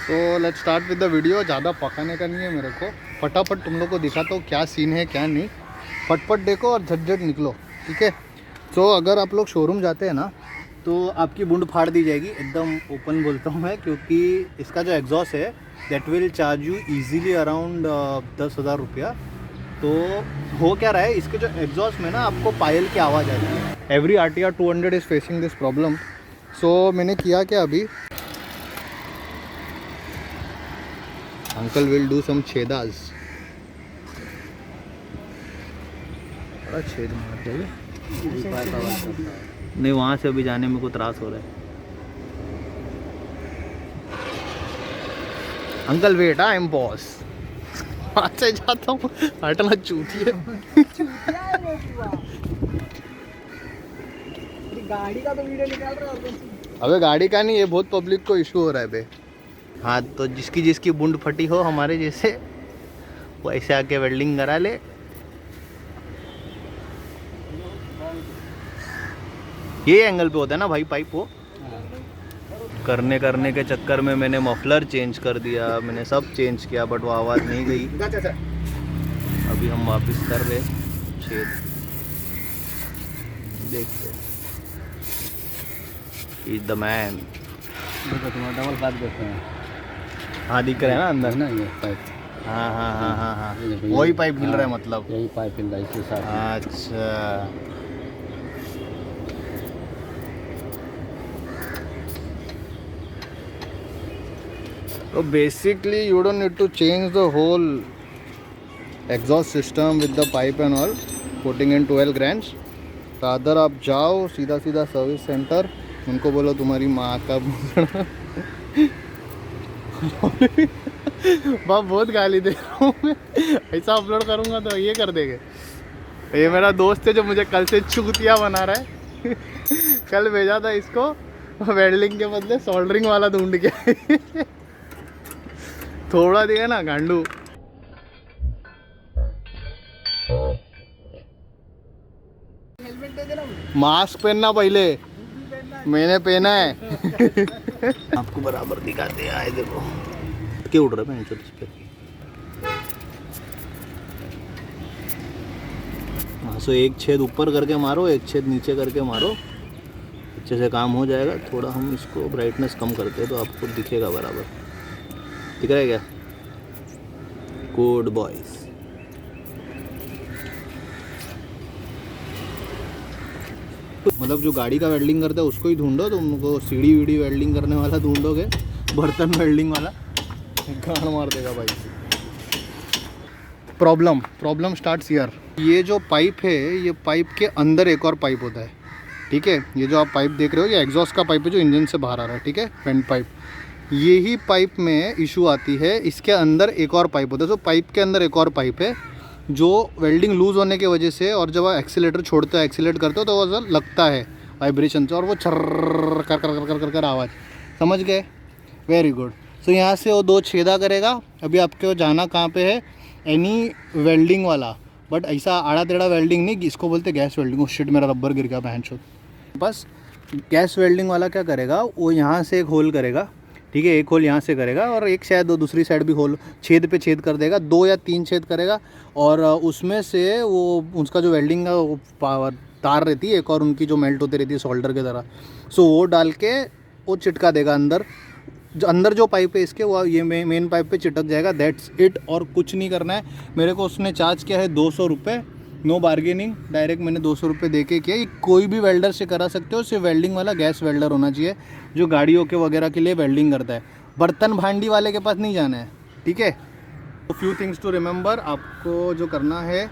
तो let's start with the video. ज़्यादा पकाने का नहीं है मेरे को, फटाफट तुम लोग को दिखाता हूँ क्या सीन है क्या नहीं। फटफट देखो और झट निकलो, ठीक है। तो अगर आप लोग शोरूम जाते हैं ना तो आपकी बुंड फाड़ दी जाएगी, एकदम ओपन बोलता हूँ मैं, क्योंकि इसका जो एग्जॉस्ट है that will charge you easily around 10,000 रुपया। तो हो क्या रहा है, इसके जो एग्जॉस्ट में ना आपको पायल की आवाज़ आती है। Every RTR 200 is facing this problem. So मैंने किया क्या अभी, अंकल विल डू सम छेदास। बड़ा छेद मार देंगे नहीं, वहाँ से अभी जाने में को त्रास हो रहा है। Uncle wait, I am boss. वहाँ से जाता हूँ, हटना चूतिए। गाड़ी का तो वीडियो निकाल रहा है। अबे गाड़ी का नहीं, ये बहुत पब्लिक को इशू हो रहा है बे। हाँ तो जिसकी जिसकी बुंड फटी हो हमारे जैसे, वो ऐसे आके वेल्डिंग करा ले। ये एंगल पे होता है ना भाई पाइप, वो करने के चक्कर में मैंने मफलर चेंज कर दिया, मैंने सब चेंज किया, बट वो आवाज़ नहीं गई। अभी हम वापस कर रहे छेद, देखते इज द मैन। देखो तुम्हारा डबल पाइप देखते हैं। हाँ दिख रहा है ना अंदर ना ये पाइप, हाँ वही पाइप हिल रहा है मतलब। यही पाइप हिल रहा है इसके साथ। अच्छा तो basically you don't need to change the whole exhaust system with the pipe and all, putting in 12 grands. तो अदर आप जाओ सीधा सर्विस सेंटर, उनको बोलो तुम्हारी माँ का बाप बहुत गाली दे रहा हूँ मैं, ऐसा अपलोड करूँगा तो ये कर देंगे। ये मेरा दोस्त है जो मुझे कल से चूतिया बना रहा है। कल भेजा था इसको वेल्डिंग के बदले सोल्डरिंग वाला ढूंढ के। थोड़ा दिया ना गांडू। हेलमेट दे देना मुझे। मास्क पहनना पहले, मैंने पहना है। आपको बराबर दिखाते हैं, आए देखो क्या उड़ रहा है पे। हाँ सो एक छेद ऊपर करके मारो, एक छेद नीचे करके मारो, अच्छे से काम हो जाएगा। थोड़ा हम इसको ब्राइटनेस कम करते हैं तो आपको दिखेगा बराबर। दिख रहा है क्या? Good boys. मतलब जो गाड़ी का वेल्डिंग करता है उसको ही ढूंढो, तुमको सीढ़ी वीडी वेल्डिंग करने वाला ढूंढोगे, बर्तन वेल्डिंग वाला गाड़ मार देगा भाई। Problem starts here. ये जो पाइप है, ये पाइप के अंदर एक और पाइप होता है, ठीक है। ये जो आप पाइप देख रहे हो ये एग्जॉस्ट का पाइप है जो इंजन से बाहर आ रहा है, ठीक है, वेंट पाइप। यही पाइप में इशू आती है, इसके अंदर एक और पाइप होता है। तो पाइप के अंदर एक और पाइप है जो वेल्डिंग लूज़ होने की वजह से, और जब आप एक्सीलेटर छोड़ते हो, एक्सीलेट करते हो तो वो लगता है वाइब्रेशन से, और वो छर्र कर आवाज़, समझ गए? Very good. सो यहाँ से वो 2 छेदा करेगा। अभी आपको जाना कहाँ पे है, एनी वेल्डिंग वाला, बट ऐसा आड़ा टेढ़ा वेल्डिंग नहीं, इसको बोलते गैस वेल्डिंग। वो शिट मेरा रबर गिर गया बहन चोद। बस गैस वेल्डिंग वाला क्या करेगा, वो यहाँ से एक होल करेगा, ठीक है, एक होल यहाँ से करेगा और एक शायद वो दूसरी साइड भी होल छेद पे छेद कर देगा, 2 या 3 छेद करेगा। और उसमें से वो उसका जो वेल्डिंग का वो तार रहती है एक, और उनकी जो मेल्ट होती रहती है सोल्डर की तरह, सो वो डाल के वो चिटका देगा अंदर। जो अंदर जो पाइप है इसके, वो ये मेन पाइप पे चिटक जाएगा, दैट्स इट। और कुछ नहीं करना है। मेरे को उसने चार्ज किया है 200 रुपये, नो बार्गेनिंग, डायरेक्ट मैंने 200 रुपये दे के किया। ये कोई भी वेल्डर से करा सकते हो, सिर्फ वेल्डिंग वाला गैस वेल्डर होना चाहिए जो गाड़ियों के वगैरह के लिए वेल्डिंग करता है। बर्तन भांडी वाले के पास नहीं जाना है, ठीक है। तो फ्यू थिंग्स टू रिमेंबर, आपको जो करना है,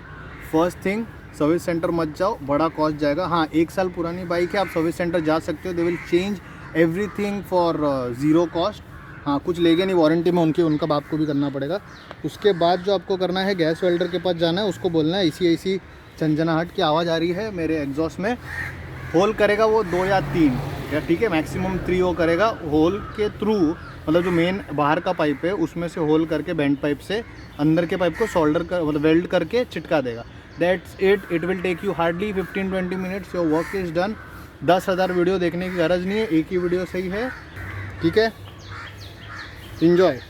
फर्स्ट थिंग सर्विस सेंटर मत जाओ, बड़ा कॉस्ट जाएगा। हाँ 1 साल पुरानी बाइक है, आप सर्विस सेंटर जा सकते हो, they will change everything for 0 cost. हाँ कुछ लेगे नहीं वारंटी में, उनका बाप को भी करना पड़ेगा। उसके बाद जो आपको करना है, गैस वेल्डर के पास जाना है, उसको बोलना है ऐसी झंझनाहट की आवाज़ आ रही है मेरे एग्जॉस्ट में, होल करेगा वो 2 या 3, या ठीक है मैक्सिमम 3 वो करेगा। होल के थ्रू मतलब जो मेन बाहर का पाइप है उसमें से होल करके बेंड पाइप से अंदर के पाइप को सोल्डर कर मतलब वेल्ड करके चिटका देगा। That's it. It will take you hardly 15-20 minutes, your work is done. 10,000 video देखने की गरज नहीं है, एक ही वीडियो सही है, ठीक है। इंजॉय